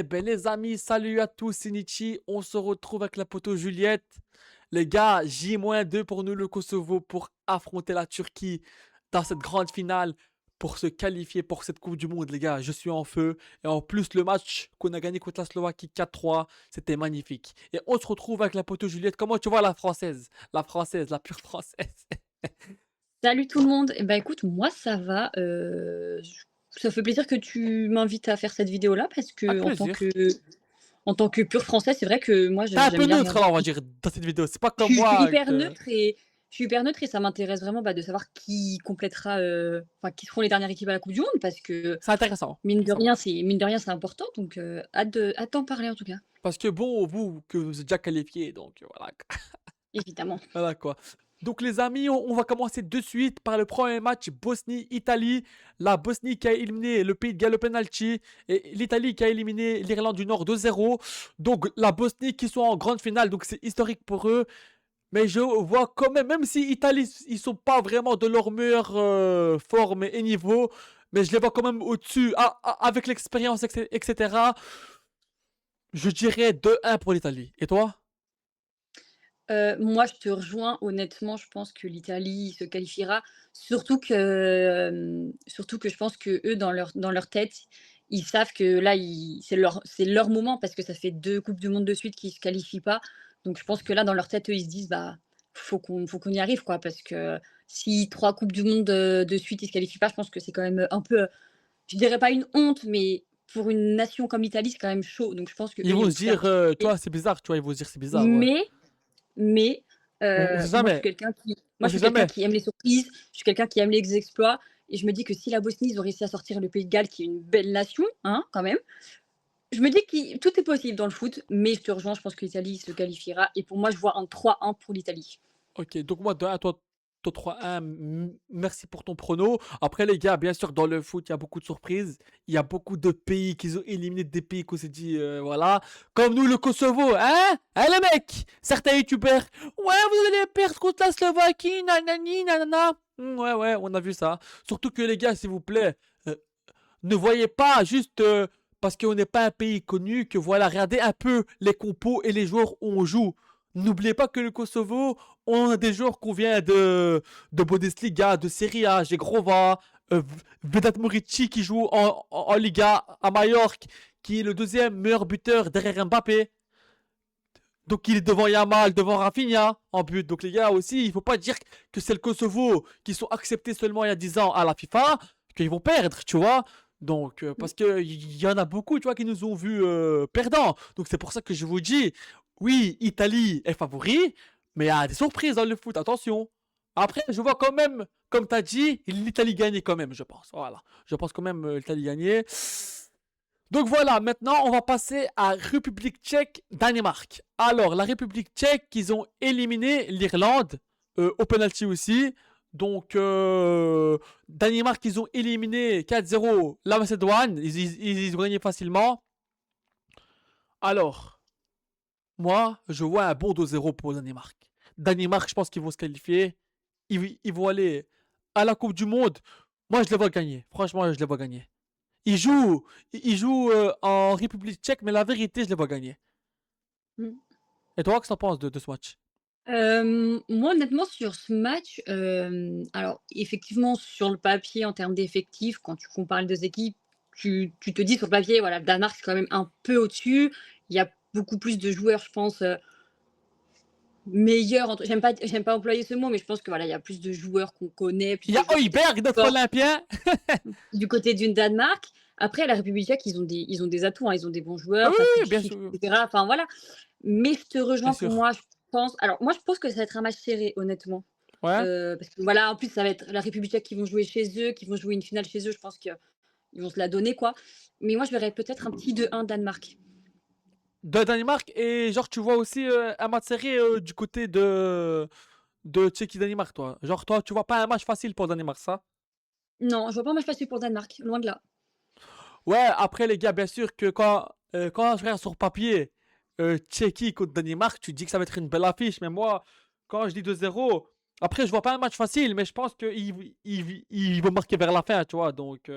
Eh ben les amis, salut à tous, c'est Nietzsche. On se retrouve avec la poteau Juliette. Les gars, J-2 pour nous le Kosovo pour affronter la Turquie dans cette grande finale pour se qualifier pour cette Coupe du Monde, les gars. Je suis en feu. Et en plus, le match qu'on a gagné contre la Slovaquie 4-3, c'était magnifique. Et on se retrouve avec la poteau Juliette. Comment tu vois la française? La française, la pure française. Salut tout le monde. Eh ben, écoute, moi ça va, ça fait plaisir que tu m'invites à faire cette vidéo-là parce Avec que plaisir. en tant que pur français, c'est vrai que moi T'es un j'aime peu bien neutre regarder. là, on va dire, dans cette vidéo. C'est pas Je comme suis moi hyper que... neutre et ça m'intéresse vraiment, de savoir qui complétera, enfin qui seront les dernières équipes à la coupe du monde parce que C'est intéressant. mine de rien, c'est important donc hâte d'en parler en tout cas, Parce que bon, vous, que vous êtes déjà qualifié, donc voilà. évidemment. Voilà quoi. Donc les amis, on va commencer de suite par le premier match Bosnie-Italie. La Bosnie qui a éliminé le Pays de Galles au penalty et l'Italie qui a éliminé l'Irlande du Nord 2-0. Donc la Bosnie qui sont en grande finale, donc c'est historique pour eux. Mais je vois quand même, même si Italie, ils sont pas vraiment de leur meilleure forme et niveau, mais je les vois quand même au-dessus, avec l'expérience, etc. Je dirais 2-1 pour l'Italie. Et toi? Moi, je te rejoins. Honnêtement, je pense que l'Italie se qualifiera. Surtout que je pense qu'eux, dans leur tête, ils savent que là, c'est leur moment parce que ça fait 2 coupes du monde de suite qu'ils se qualifient pas. Donc je pense que là, dans leur tête, eux, ils se disent: «Bah, faut qu'on y arrive, quoi». Parce que si 3 coupes du monde, de suite, ils se qualifient pas, je pense que c'est quand même, un peu, je dirais pas une honte, mais pour une nation comme l'Italie, c'est quand même chaud. Donc je pense qu'eux, Ils ils vont vont se tout faire dire, pour se tu qualifier. vois, c'est bizarre, tu vois, ils vont se dire c'est bizarre, ouais. Mais mais On sait moi, je suis jamais, quelqu'un qui moi, on je sait suis quelqu'un jamais. qui aime les surprises, je suis quelqu'un qui aime les exploits et je me dis que si la Bosnie, ils ont réussi à sortir le Pays de Galles, qui est une belle nation, hein, quand même, je me dis que tout est possible dans le foot, mais je te rejoins, je pense que l'Italie se qualifiera et pour moi, je vois un 3-1 pour l'Italie. Ok, donc moi, de 1, toi 3-1, merci pour ton prono. Après, les gars, bien sûr, dans le foot, il y a beaucoup de surprises. Il y a beaucoup de pays qui ont éliminé des pays qu'on s'est dit, voilà. Comme nous, le Kosovo, hein? Hein, les mecs? Certains youtubeurs, ouais, vous allez perdre contre la Slovaquie, nanani, nanana. Ouais, ouais, on a vu ça. Surtout que, les gars, s'il vous plaît, euh, ne voyez pas juste parce qu'on n'est pas un pays connu que voilà, regardez un peu les compos et les joueurs où on joue. N'oubliez pas que le Kosovo, on a des joueurs qu'on vient de Bundesliga, de Serie A, j'ai Grova, Vedat Murici qui joue en Liga à Majorque, qui est le deuxième meilleur buteur derrière Mbappé. Donc il est devant Yamal, devant Rafinha en but. Donc les gars aussi, il faut pas dire que c'est le Kosovo qui sont acceptés seulement il y a 10 ans à la FIFA, qu'ils vont perdre, tu vois. Donc parce que il y en a beaucoup, tu vois, qui nous ont vus perdants. Donc c'est pour ça que je vous dis, oui, Italie est favori, mais il y a des surprises dans le foot, attention. Après, je vois quand même, comme tu as dit, l'Italie gagner quand même, je pense. Voilà. Je pense quand même l'Italie gagner. Donc voilà, maintenant on va passer à République tchèque, Danemark. Alors, la République tchèque, ils ont éliminé l'Irlande, au penalty aussi. Donc, Danemark, ils ont éliminé 4-0 la Macédoine. Ils ont gagné facilement. Alors, moi, je vois un bon 2-0 pour Danemark. Danemark, je pense qu'ils vont se qualifier. Ils vont aller à la Coupe du Monde. Moi, je les vois gagner. Franchement, je les vois gagner. Ils jouent en République tchèque, mais la vérité, je les vois gagner. Mmh. Et toi, qu'est-ce que t'en penses de ce match? Moi, honnêtement, sur ce match, alors effectivement, sur le papier, en termes d'effectifs, quand tu compares les 2 équipes, tu te dis sur le papier, voilà, le Danemark, c'est quand même un peu au-dessus. Il y a beaucoup plus de joueurs, je pense, meilleurs entre j'aime pas employer ce mot, mais je pense que, voilà, il y a plus de joueurs qu'on connaît, plus Il y de a joueurs qui sont Højbjerg, notre forts Olympien. du côté du Danemark. Après, la République tchèque, ils ont des atouts, hein, ils ont des bons Ah joueurs, oui, Patrick oui, bien Schick, sûr, et cetera. Enfin, voilà. Mais je te bien rejoins pour sûr. moi, moi, je pense que ça va être un match serré, honnêtement. Ouais. Parce que voilà, en plus, ça va être la République tchèque qui vont jouer chez eux, qui vont jouer une finale chez eux. Je pense qu'ils vont se la donner, quoi. Mais moi, je verrais peut-être un petit 2-1 Danemark. De Danemark. Et genre, tu vois aussi un match serré du côté de Tchéquie-Danemark, toi. Genre, toi, tu vois pas un match facile pour Danemark, ça? Non, je vois pas un match facile pour Danemark, loin de là. Ouais, après, les gars, bien sûr que quand je regarde sur papier Tchéquie contre Danemark, tu dis que ça va être une belle affiche. Mais moi, quand je dis 2-0, Après, je vois pas un match facile, mais je pense qu'ils vont marquer vers la fin, tu vois. Donc,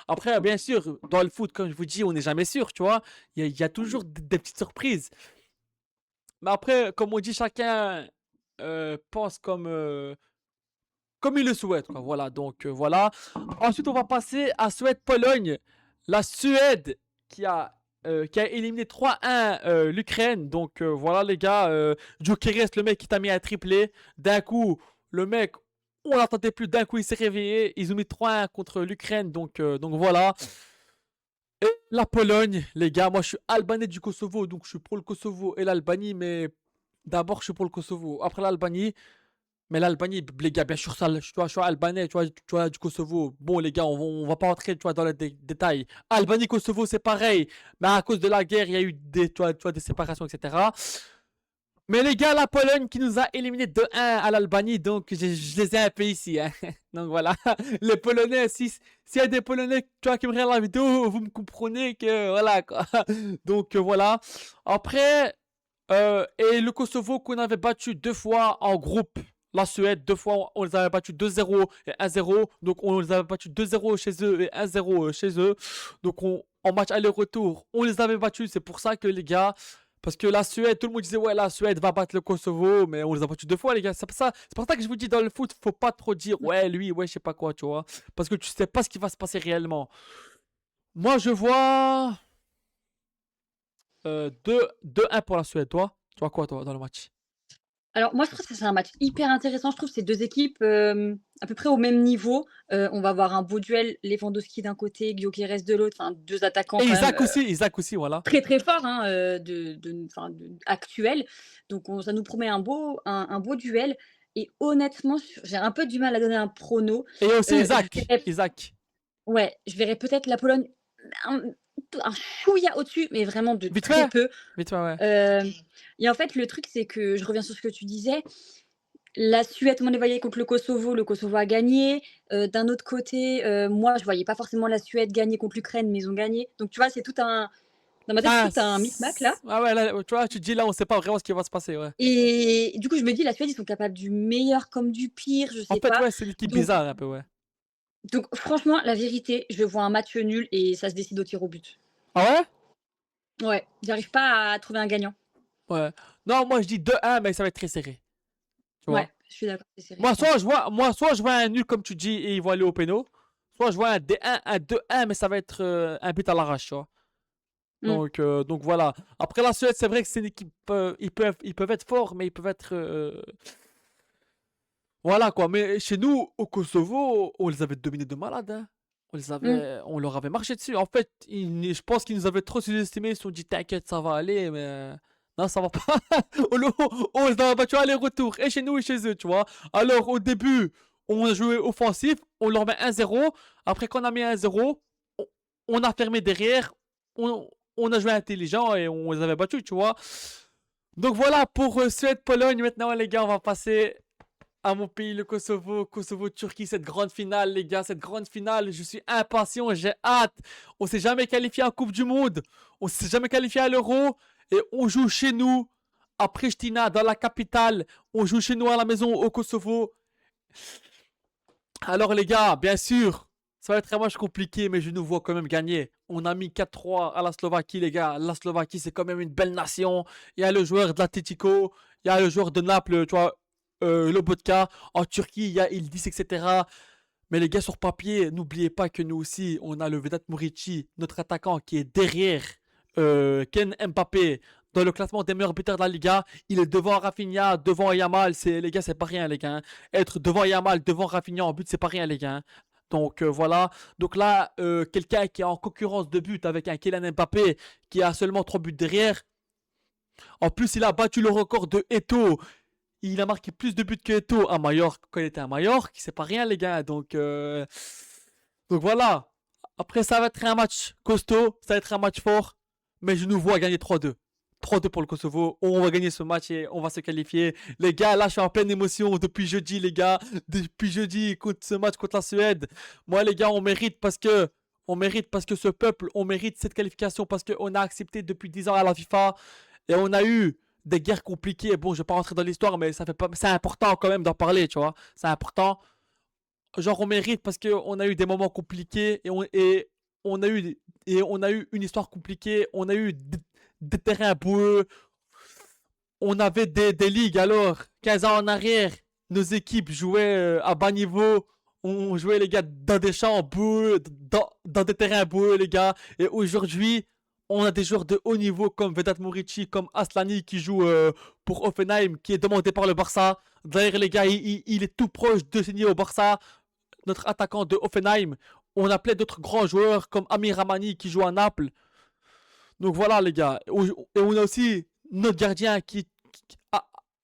après, bien sûr, dans le foot, comme je vous dis, on n'est jamais sûr, tu vois. Il y a toujours des petites surprises. Mais après, comme on dit, chacun pense comme il le souhaite, quoi. Voilà, donc voilà. Ensuite, on va passer à Suède-Pologne. La Suède qui a éliminé 3-1 l'Ukraine. Donc voilà, les gars. Gyökeres, le mec qui t'a mis un triplé. D'un coup, le mec, on l'attendait plus. D'un coup, il s'est réveillé. Ils ont mis 3-1 contre l'Ukraine. Donc voilà. Et la Pologne, les gars. Moi, je suis albanais du Kosovo. Donc je suis pour le Kosovo et l'Albanie. Mais d'abord, je suis pour le Kosovo. Après l'Albanie. Mais l'Albanie, les gars, bien sûr, ça, je suis albanais, tu vois, du Kosovo. Bon, les gars, on va pas rentrer, tu vois, dans les détails. Albanie, Kosovo, c'est pareil. Mais à cause de la guerre, il y a eu tu vois, des séparations, etc. Mais les gars, la Pologne qui nous a éliminés 2-1 à l'Albanie, donc je les ai un peu ici, hein. Donc voilà, les Polonais, s'il y a des Polonais, tu vois, qui me regardent la vidéo, vous me comprenez que, voilà, quoi. Donc voilà. Après, et le Kosovo qu'on avait battu 2 fois en groupe. La Suède, 2 fois, on les avait battus 2-0 et 1-0. Donc on les avait battus 2-0 chez eux et 1-0 chez eux. Donc en match aller-retour, on les avait battus. C'est pour ça que les gars, parce que la Suède, tout le monde disait ouais, la Suède va battre le Kosovo, mais on les a battus 2 fois, les gars. C'est pour ça que je vous dis dans le foot, faut pas trop dire ouais, lui, ouais, je sais pas quoi, tu vois. Parce que tu sais pas ce qui va se passer réellement. Moi, je vois 2-1 pour la Suède. Toi, tu vois quoi, toi, dans le match? Alors moi, je trouve que c'est un match hyper intéressant. Je trouve ces 2 équipes, à peu près au même niveau. On va avoir un beau duel, Lewandowski d'un côté, Gyökeres de l'autre, enfin 2 attaquants Et quand même, Isaac aussi, voilà. très, très forts, hein, actuels. Donc ça nous promet un beau duel et honnêtement, j'ai un peu du mal à donner un prono. Et aussi Je Isaac. verrais Isaac. Ouais, je verrais peut-être la Pologne un un chouïa au-dessus, mais vraiment de Vite très fait. peu. Vite fait, ouais. Hem et en fait, le truc, c'est que je reviens sur ce que tu disais, la Suède, tout le monde les voyait contre le Kosovo a gagné. D'un autre côté, moi, je voyais pas forcément la Suède gagner contre l'Ukraine, mais ils ont gagné. Donc tu vois, c'est tout un dans ma tête, c'est Ah, tout un micmac là ah ouais, là, tu vois, tu te dis là, on sait pas vraiment ce qui va se passer, ouais. et du coup, je me dis: «La Suède, ils sont capables du meilleur comme du pire», je En sais fait, pas. ouais, c'est une équipe Donc bizarre un peu, ouais. donc franchement, la vérité, je vois un match nul et ça se décide au tir au but. Ah ouais? Ouais, j'arrive pas à trouver un gagnant. Ouais. Non, moi je dis 2-1, mais ça va être très serré. Tu Ouais, vois. je suis d'accord, c'est serré, Moi, je pense. soit je vois un nul comme tu dis et ils vont aller au péno. Soit je vois un D1, un 2-1, mais ça va être un but à l'arrache, tu vois. Mmh. Donc voilà. Après la Suède, c'est vrai que c'est une équipe. Ils peuvent être forts, mais ils peuvent être. Voilà quoi. Mais chez nous, au Kosovo, on les avait dominés de malade, hein. Mmh. On leur avait marché dessus. En fait, je pense qu'ils nous avaient trop sous-estimés. Ils se sont dit, t'inquiète, ça va aller, mais non, ça va pas. on, le- on les a battus aller-retour, et chez nous et chez eux, tu vois. Alors, au début, on a joué offensif, on leur met 1-0. Après qu'on a mis 1-0, on, on a fermé derrière, on a joué intelligent et on les avait battus, tu vois. Donc voilà pour Suède-Pologne. Maintenant, les gars, on va passer à mon pays, le Kosovo, Kosovo-Turquie, cette grande finale, les gars, cette grande finale, je suis impatient, j'ai hâte. On s'est jamais qualifié en Coupe du Monde, on s'est jamais qualifié à l'Euro, et on joue chez nous, à Pristina, dans la capitale, on joue chez nous à la maison au Kosovo. Alors les gars, bien sûr, ça va être un match compliqué, mais je nous vois quand même gagner. On a mis 4-3 à la Slovaquie, les gars. La Slovaquie, c'est quand même une belle nation. Il y a le joueur de l'Atletico, il y a le joueur de Naples, tu vois, Lobotka. En Turquie, il y a Ildiz, etc. Mais les gars, sur papier, n'oubliez pas que nous aussi, on a le Vedat Murici, notre attaquant, qui est derrière Ken Mbappé dans le classement des meilleurs buteurs de la Liga. Il est devant Rafinha, devant Yamal. Les gars, c'est pas rien, les gars, hein. Être devant Yamal, devant Rafinha en but, c'est pas rien, les gars, hein. Donc voilà. Donc là, quelqu'un qui est en concurrence de but avec un Kylian Mbappé qui a seulement 3 buts derrière. En plus, il a battu le record de Eto'o. Il a marqué plus de buts que Eto'o à Majorque quand il était à Majorque. C'est pas rien, les gars. Donc voilà. Après, ça va être un match costaud. Ça va être un match fort. Mais je nous vois gagner 3-2. 3-2 pour le Kosovo. On va gagner ce match et on va se qualifier. Les gars, là, je suis en pleine émotion depuis jeudi, les gars. Depuis jeudi, contre ce match contre la Suède. Moi, les gars, on mérite parce que ce peuple, on mérite cette qualification parce qu'on a accepté depuis 10 ans à la FIFA et on a eu des guerres compliquées. Bon, je vais pas rentrer dans l'histoire, mais c'est important quand même d'en parler, tu vois. C'est important. Genre, on mérite parce qu'on a eu des moments compliqués on a eu, on a eu une histoire compliquée. On a eu des terrains boueux. On avait des ligues alors, 15 ans en arrière. Nos équipes jouaient à bas niveau. On jouait, les gars, dans des champs boueux, dans des terrains boueux, les gars. Et aujourd'hui, on a des joueurs de haut niveau comme Vedat Murici, comme Aslani qui joue pour Offenheim, qui est demandé par le Barça. D'ailleurs, les gars, il est tout proche de signer au Barça. Notre attaquant de Offenheim. On a plein d'autres grands joueurs comme Amir Ramani qui joue à Naples. Donc voilà, les gars. Et on a aussi notre gardien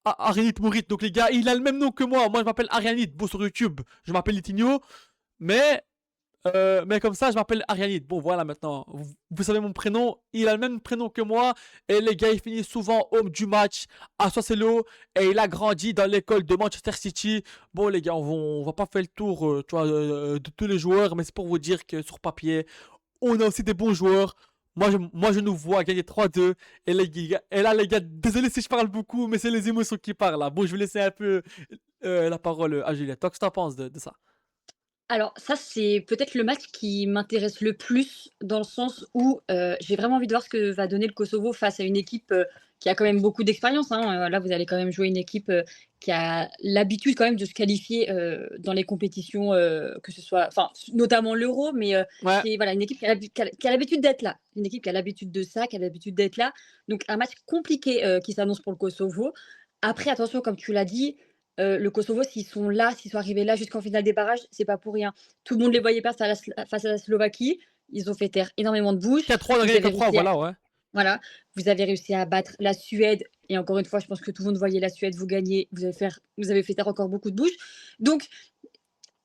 Arianit Mourit. Donc les gars, il a le même nom que moi. Moi, je m'appelle Arianit. Bon, sur YouTube, je m'appelle Litigno. Mais, mais comme ça, je m'appelle Arianit. Bon, voilà, maintenant. Vous savez mon prénom. Il a le même prénom que moi. Et les gars, il finit souvent homme du match à Soisselo. Et il a grandi dans l'école de Manchester City. Bon, les gars, on va pas faire le tour tu vois, de tous les joueurs. Mais c'est pour vous dire que sur papier, on a aussi des bons joueurs. Moi, je nous vois gagner 3-2. Et là, les gars, désolé si je parle beaucoup, mais c'est les émotions qui parlent là. Bon, je vais laisser un peu la parole à Juliette. Toi, qu'est-ce que t'en penses de ça? Alors ça, c'est peut-être le match qui m'intéresse le plus dans le sens où, j'ai vraiment envie de voir ce que va donner le Kosovo face à une équipe, qui a quand même beaucoup d'expérience, hein. Là, vous allez quand même jouer une équipe, qui a l'habitude quand même de se qualifier, dans les compétitions, que ce soit enfin, notamment l'Euro, mais, Ouais. c'est voilà, une équipe qui a l'habitude d'être là. Une équipe qui a l'habitude de ça, qui a l'habitude d'être là. Donc un match compliqué, qui s'annonce pour le Kosovo. Après attention, comme tu l'as dit, le Kosovo, s'ils sont là, s'ils sont arrivés là jusqu'en finale des barrages, c'est pas pour rien. Tout le monde les voyait perdre face à la Slovaquie. Ils ont fait taire énormément de bouches. 4-3, on a Vous gagné avez 4-3, réussi à voilà, ouais. voilà, vous avez réussi à battre la Suède et encore une fois, je pense que tout le monde voyait la Suède vous gagner. Vous avez fait taire encore beaucoup de bouches. Donc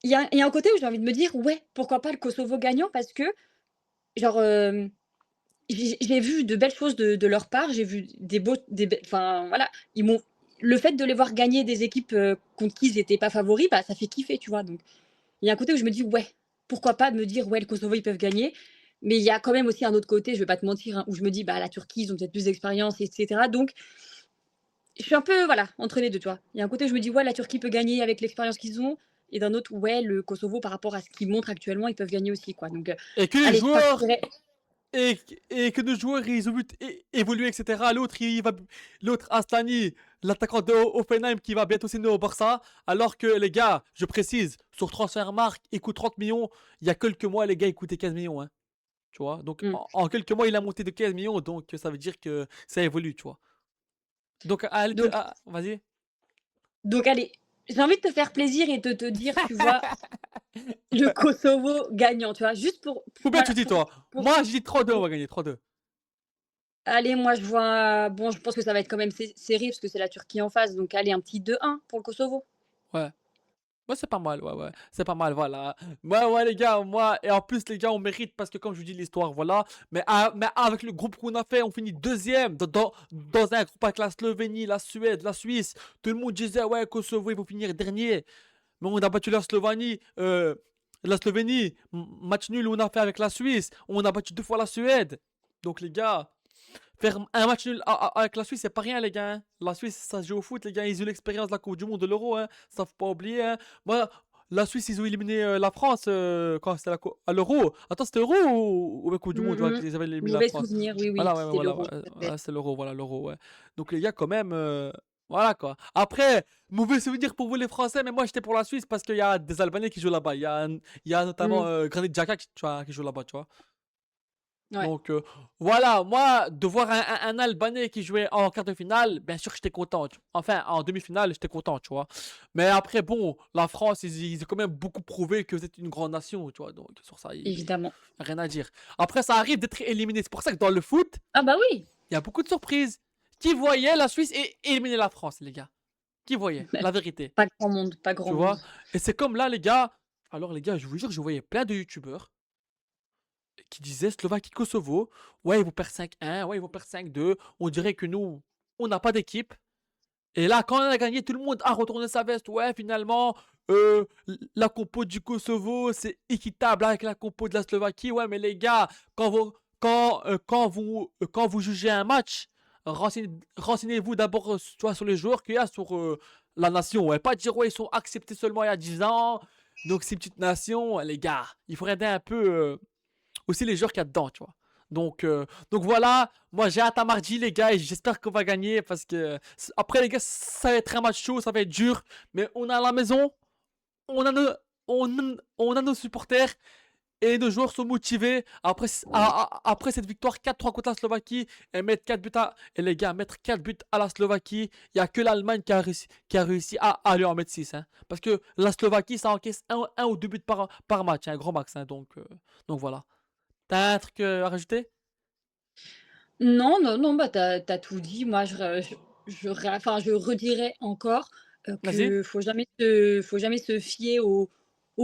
il y a un côté où j'ai envie de me dire: «Ouais, pourquoi pas le Kosovo gagnant?» parce que genre, j'ai vu de belles choses de leur part. J'ai vu enfin voilà, ils m'ont le fait de les voir gagner des équipes, contre qui ils étaient pas favoris, bah, ça fait kiffer, tu vois? Donc il y a un côté où je me dis: «Ouais, pourquoi pas me dire: "Ouais, le Kosovo, ils peuvent gagner"?» mais il y a quand même aussi un autre côté, je vais pas te mentir, hein, où je me dis: «Bah, la Turquie, ils ont peut-être plus d'expérience et cetera». Donc je suis un peu, voilà, entre les 2, tu vois? Il y a un côté où je me dis: «Ouais, la Turquie peut gagner avec l'expérience qu'ils ont» et d'un autre, ouais, le Kosovo, par rapport à ce qu'ils montrent actuellement, ils peuvent gagner aussi, quoi. Donc Et que les allez, je joueurs partirais et que nos joueurs ils ont vu évoluer, etc. L'autre Aslani, l'attaquant de Offenheim qui va bientôt signer au Barça. Alors que les gars, je précise, sur Transfermarkt, il coûte 30 millions. Il y a quelques mois, les gars, il coûtait 15 millions. Hein, tu vois. Donc mmh. en quelques mois, il a monté de 15 millions. Donc ça veut dire que ça évolue, tu vois. Donc Donc vas-y. Donc allez, j'ai envie de te faire plaisir et de te dire, tu vois, le Kosovo gagnant, tu vois? Juste Combien tu voilà, dis, toi? pour Moi, je dis 3-2, on pour va gagner 3-2. allez, moi je vois bon, je pense que ça va être quand même serré parce que c'est la Turquie en face, donc allez, un petit 2-1 pour le Kosovo. Ouais. Ouais, c'est pas mal, ouais, ouais. C'est pas mal, voilà. Ouais, ouais, les gars, moi, et en plus, les gars, on mérite parce que, comme je vous dis, l'histoire, voilà. Mais avec le groupe qu'on a fait, on finit deuxième dans un groupe avec la Slovénie, la Suède, la Suisse. Tout le monde disait, ouais, Kosovo, il faut finir dernier. Mais on a battu la Slovénie, match nul, on a fait avec la Suisse. On a battu 2 fois la Suède. Donc, les gars, faire un match nul avec la Suisse, c'est pas rien, les gars. Hein. La Suisse, ça se joue au foot, les gars. Ils ont l'expérience de la Coupe du Monde, de l'Euro. Hein. Ça, faut pas oublier. Hein. Moi, la Suisse, ils ont éliminé la France quand c'était à l'Euro. Attends, c'était l'Euro ou la Coupe du Monde ouais, Mmh. qu'ils avaient éliminé la Mauvais France. souvenir, oui, oui, Voilà, ouais, ouais, c'était voilà. l'Euro, Ouais, tout à fait. ouais, c'est l'Euro, voilà, l'Euro, ouais. Donc, les gars, quand même, voilà quoi. Après, mauvais souvenir pour vous, les Français, mais moi, j'étais pour la Suisse parce qu'il y a des Albanais qui jouent là-bas. Il y a notamment Mmh. Granit Xhaka qui joue là-bas, tu vois. Ouais. Donc voilà, moi, de voir un Albanais qui jouait en quart de finale, bien sûr que j'étais content. Enfin, en demi-finale, j'étais content, tu vois. Mais après, bon, la France, ils ont quand même beaucoup prouvé que vous êtes une grande nation, tu vois. Donc sur ça, il n'y Évidemment. a rien à dire. Après, ça arrive d'être éliminé. C'est pour ça que dans le foot, Ah bah oui! il y a beaucoup de surprises. Qui voyait la Suisse éliminer la France, les gars? Qui voyait? La vérité, Pas grand monde, pas tu grand monde. vois. Et c'est comme là, les gars. Alors, les gars, je vous jure, je voyais plein de youtubeurs qui disait Slovaquie-Kosovo. Ouais, ils vont perdre 5-1, ouais, ils vont perdre 5-2. On dirait que nous, on n'a pas d'équipe. Et là, quand on a gagné, tout le monde a retourné sa veste. Ouais, finalement, la compo du Kosovo, c'est équitable avec la compo de la Slovaquie. Ouais, mais les gars, quand vous jugez un match, renseignez-vous d'abord tu vois, sur les joueurs qu'il y a sur la nation. Ouais. Pas dire, ouais, ils sont acceptés seulement il y a 10 ans. Donc, ces petites nations, ouais, les gars, il faut regarder un peu aussi les joueurs qu'il y a dedans, tu vois. Donc voilà, moi j'ai hâte à mardi les gars et j'espère qu'on va gagner parce que après les gars ça va être un match chaud, ça va être dur, mais on a la maison, on a nos, on a nos supporters et nos joueurs sont motivés. Après cette victoire 4-3 contre la Slovaquie et mettre 4 buts et les gars, mettre 4 buts à la Slovaquie, il n'y a que l'Allemagne qui a réussi à lui en mettre 6. Hein. Parce que la Slovaquie, ça encaisse un ou 2 buts par match, un grand max. Hein, donc voilà. T'as un truc à rajouter? Non, non, non, bah, tu as tout dit. Moi, je redirais encore, Vas-y. que faut jamais se fier aux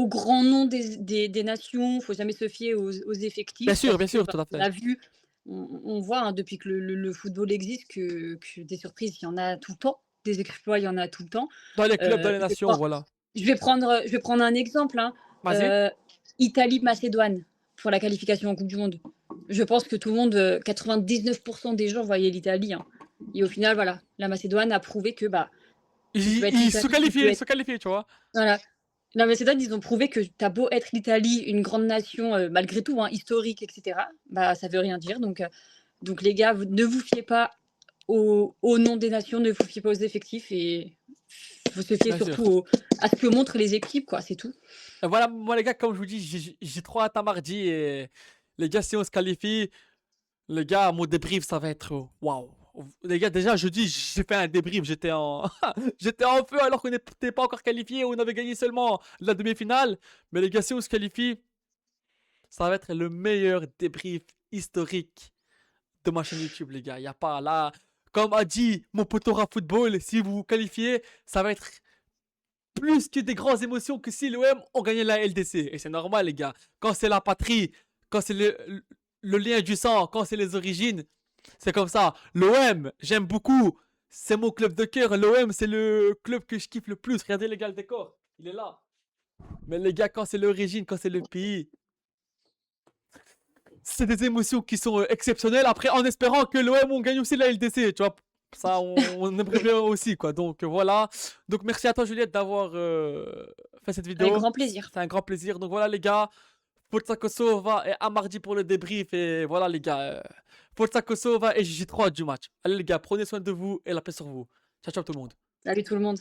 grands noms des nations, faut jamais se fier aux effectifs parce Bien que, sûr, bah, tout à on fait. a vu, on voit, hein, depuis que le football existe que des surprises, il y en a tout le temps, des exploits, il y en a tout le temps. Dans les clubs, dans les Je vais nations, prendre voilà. je vais prendre un exemple, hein, Vas-y. heu, Italie-Macédoine pour la qualification en coupe du monde. Je pense que tout le monde, 99 des gens voyaient l'Italie, hein, et au final, voilà, la Macédoine a prouvé que, bah, tu peux être Ils se sont l'Italie, tu qualifiés, peux ils se être sont qualifiés, tu vois. voilà. La Macédoine, ils ont prouvé que tu as beau être l'Italie, une grande nation, malgré tout, hein, historique et cetera, bah, ça veut rien dire donc les gars, vous ne vous fiez pas au nom des nations, ne vous fiez pas aux effectifs et faut se fier Bien sûr. surtout à ce que montrent les équipes, quoi, c'est tout. Et voilà, moi les gars, comme je vous dis, j'ai trop hâte à mardi et les gars, si on se qualifie, les gars, mon débrief, ça va être waouh. Les gars, déjà jeudi, j'ai fait un débrief, j'étais en j'étais en feu alors qu'on n'était pas encore qualifié, on avait gagné seulement la demi-finale. Mais les gars, si on se qualifie, ça va être le meilleur débrief historique de ma chaîne YouTube, les gars. Il y a pas là, comme a dit mon potora football, si vous vous qualifiez, ça va être plus que des grandes émotions que si l'OM ont gagné la LDC. Et c'est normal, les gars. Quand c'est la patrie, quand c'est le lien du sang, quand c'est les origines, c'est comme ça. L'OM, j'aime beaucoup. C'est mon club de cœur. L'OM, c'est le club que je kiffe le plus. Regardez les gars, le décor. Il est là. Mais les gars, quand c'est l'origine, quand c'est le pays, c'est des émotions qui sont exceptionnelles. Après, en espérant que l'OM on gagne aussi la LDC, tu vois. Ça, on aimerait bien aussi, quoi. Donc voilà. Donc merci à toi, Juliette, d'avoir fait cette Avec vidéo. grand plaisir. C'est un grand plaisir. Donc voilà, les gars. Forza Kosova et à mardi pour le débrief. Et voilà, les gars. Forza Kosova et J3 du match. Allez, les gars, prenez soin de vous et la paix sur vous. Ciao, ciao, tout le monde. Salut tout le monde.